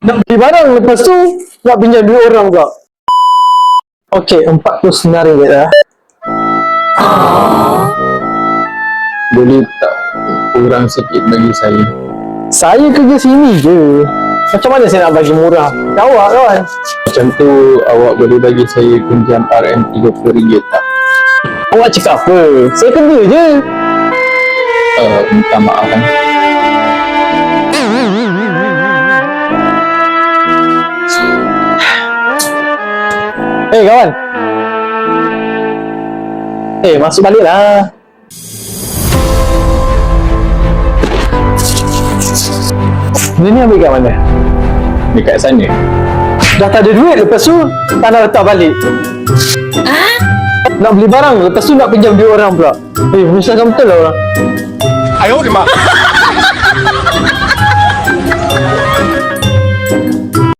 Nak beli barang, lepas tu nak pinjam duit orang pula. Okey, RM49 dah. Boleh tak kurang sikit bagi saya? Saya kerja sini je. Macam mana saya nak bagi murah? Awak kawan. Macam tu awak boleh bagi saya pinjam RM30 tak? Awak cakap apa? Saya kerja je. Minta maaf kan. Kawan. Masuk balik lah. Ni ambil kat mana? Dekat sana. Dah tak ada duit, lepas tu tak nak letak balik. Nak beli barang, lepas tu nak pinjam duit orang pula. Menyusahkan betul lah orang.